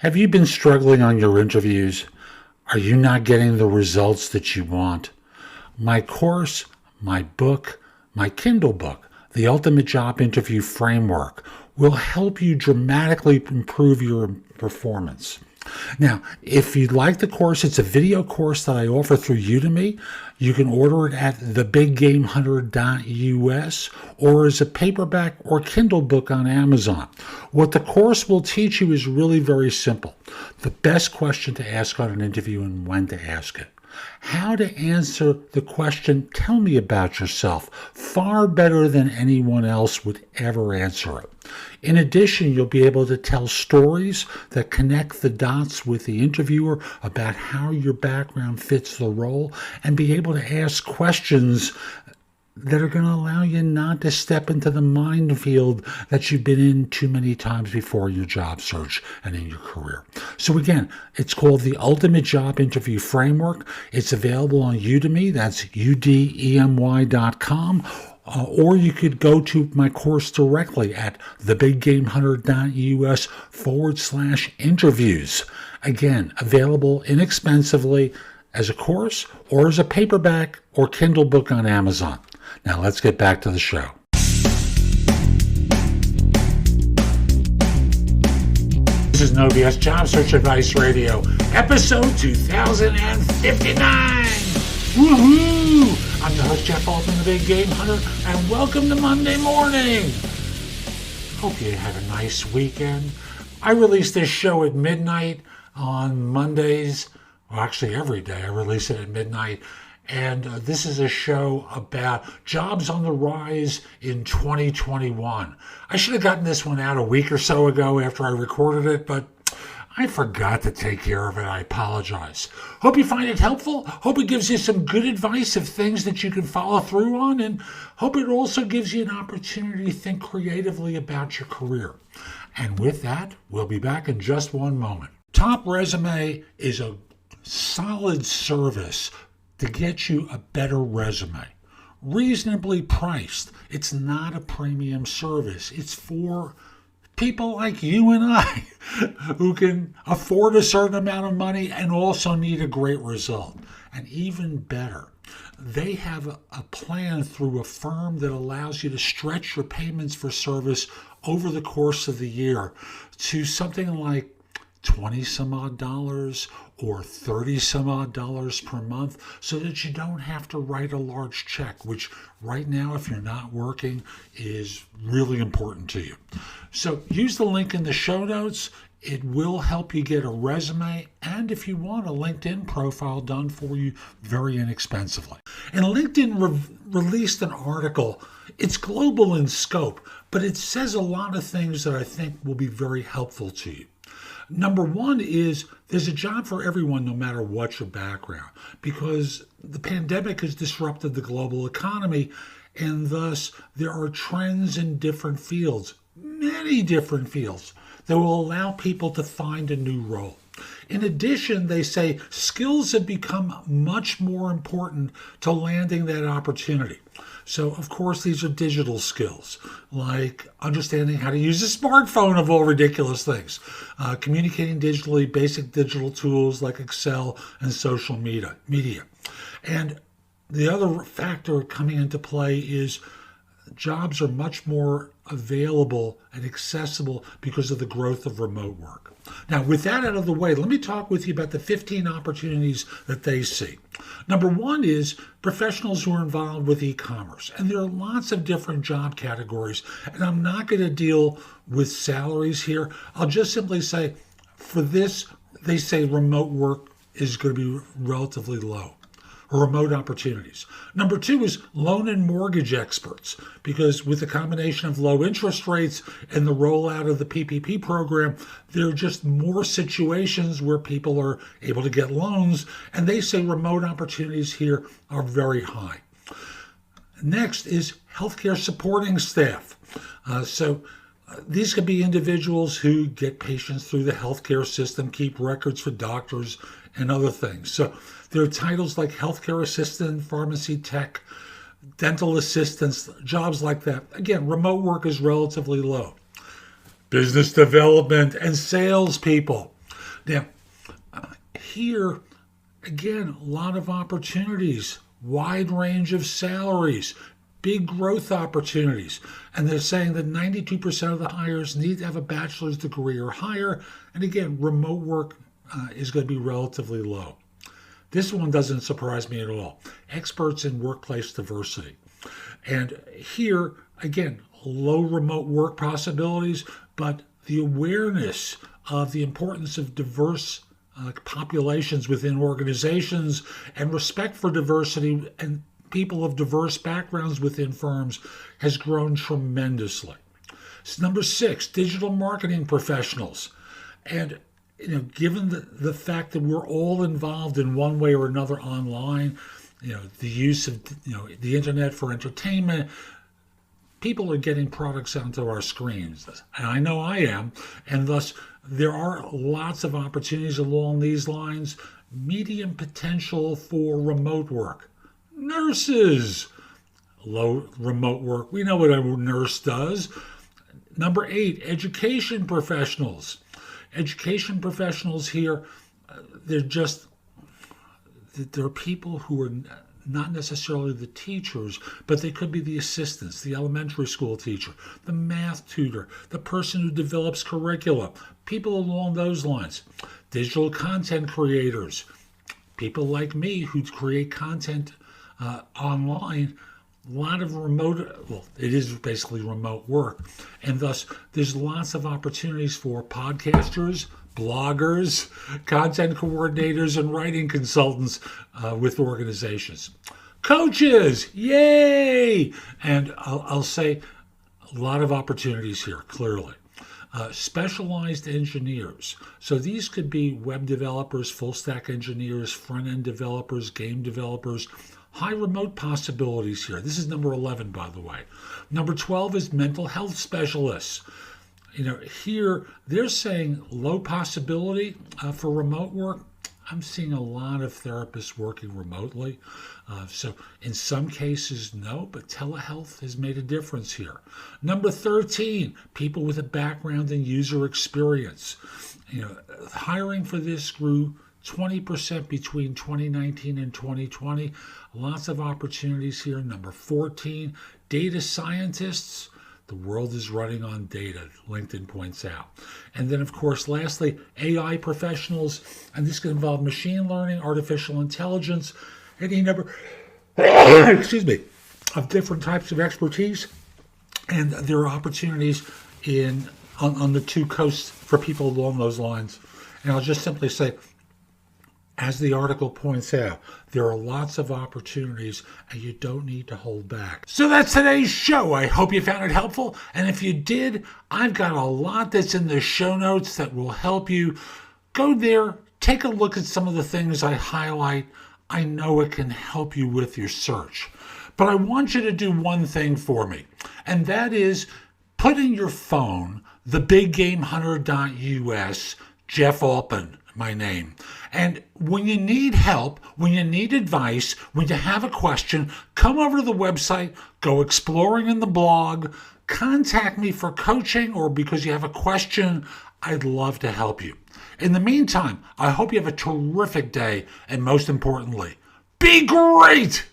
Have you been struggling on your interviews? Are you not getting the results that you want? My course, my book, my Kindle book, The Ultimate Job Interview Framework, will help you dramatically improve your performance. Now, if you'd like the course, it's a video course that I offer through Udemy. You can order it at thebiggamehunter.us or as a paperback or Kindle book on Amazon. What the course will teach you is really very simple. The best question to ask on an interview and when to ask it. How to answer the question, tell me about yourself, far better than anyone else would ever answer it. In addition, you'll be able to tell stories that connect the dots with the interviewer about how your background fits the role and be able to ask questions that are going to allow you not to step into the minefield that you've been in too many times before in your job search and in your career. So again, it's called the Ultimate Job Interview Framework. It's available on Udemy. That's udemy.com. Or you could go to my course directly at thebiggamehunter.us/interviews. Again, available inexpensively as a course or as a paperback or Kindle book on Amazon. Now let's get back to the show. This is NoBS Job Search Advice Radio, episode 2059. Woohoo! I'm the host, Jeff Altman, the Big Game Hunter, and welcome to Monday morning. Hope you had a nice weekend. I release this show at midnight on Mondays. Well, actually every day I release it at midnight. And this is a show about jobs on the rise in 2021. I should have gotten this one out a week or so ago after I recorded it, but I forgot to take care of it. I apologize. Hope you find it helpful. Hope it gives you some good advice of things that you can follow through on, and hope it also gives you an opportunity to think creatively about your career. And with that, we'll be back in just one moment. Top Resume is a solid service to get you a better resume. Reasonably priced. It's not a premium service. It's for people like you and I who can afford a certain amount of money and also need a great result. And even better, they have a plan through a firm that allows you to stretch your payments for service over the course of the year to something like $20 some odd or $30 some odd per month, so that you don't have to write a large check, which right now, if you're not working, is really important to you. So use the link in the show notes. It will help you get a resume and, if you want, a LinkedIn profile done for you very inexpensively. And LinkedIn released an article. It's global in scope, but it says a lot of things that I think will be very helpful to you. Number one is there's a job for everyone, no matter what your background, because the pandemic has disrupted the global economy, and thus there are trends in different fields, many different fields, that will allow people to find a new role. In addition, they say skills have become much more important to landing that opportunity. So, of course, these are digital skills, like understanding how to use a smartphone, of all ridiculous things, communicating digitally, basic digital tools like Excel and social media. And the other factor coming into play is jobs are much more available and accessible because of the growth of remote work. Now, with that out of the way, let me talk with you about the 15 opportunities that they see. Number one is professionals who are involved with e-commerce. And there are lots of different job categories. And I'm not going to deal with salaries here. I'll just simply say, for this, they say remote work is going to be relatively low, or remote opportunities. Number two is loan and mortgage experts, because with the combination of low interest rates and the rollout of the PPP program, there are just more situations where people are able to get loans, and they say remote opportunities here are very high. Next is healthcare supporting staff. These could be individuals who get patients through the healthcare system, keep records for doctors and other things. So there are titles like healthcare assistant, pharmacy tech, dental assistants, jobs like that. Again, remote work is relatively low. Business development and salespeople. Now, here, again, a lot of opportunities, wide range of salaries, big growth opportunities. And they're saying that 92% of the hires need to have a bachelor's degree or higher. And again, remote work is going to be relatively low. This one doesn't surprise me at all. Experts in workplace diversity. And here, again, low remote work possibilities, but the awareness of the importance of diverse populations within organizations and respect for diversity and people of diverse backgrounds within firms has grown tremendously. So number 6, digital marketing professionals. And given the fact that we're all involved in one way or another online, the use of the internet for entertainment, people are getting products onto our screens. And I know I am. And thus, there are lots of opportunities along these lines. Medium potential for remote work. Nurses. Low remote work. We know what a nurse does. Number 8, education professionals. Education professionals here, there are people who are not necessarily the teachers, but they could be the assistants, the elementary school teacher, the math tutor, the person who develops curricula, people along those lines. Digital content creators, people like me who create content online. A lot of it is basically remote work. And thus, there's lots of opportunities for podcasters, bloggers, content coordinators, and writing consultants with organizations. Coaches, yay! And I'll say a lot of opportunities here, clearly. Specialized engineers. So these could be web developers, full stack engineers, front-end developers, game developers. High remote possibilities here. This is number 11, by the way. Number 12 is mental health specialists. Here they're saying low possibility for remote work. I'm seeing a lot of therapists working remotely. So in some cases, no, but telehealth has made a difference here. Number 13, people with a background in user experience. Hiring for this grew 20% between 2019 and 2020. Lots of opportunities here. Number 14, data scientists. The world is running on data, LinkedIn points out. And then, of course, lastly, AI professionals. And this can involve machine learning, artificial intelligence, any number of different types of expertise. And there are opportunities on the two coasts for people along those lines. And I'll just simply say, as the article points out, there are lots of opportunities and you don't need to hold back. So that's today's show. I hope you found it helpful. And if you did, I've got a lot that's in the show notes that will help you. Go there, take a look at some of the things I highlight. I know it can help you with your search. But I want you to do one thing for me, and that is put in your phone thebiggamehunter.us, Jeff Altman, my name. And when you need help, when you need advice, when you have a question, come over to the website, go exploring in the blog, contact me for coaching or because you have a question. I'd love to help you. In the meantime, I hope you have a terrific day, and most importantly, be great!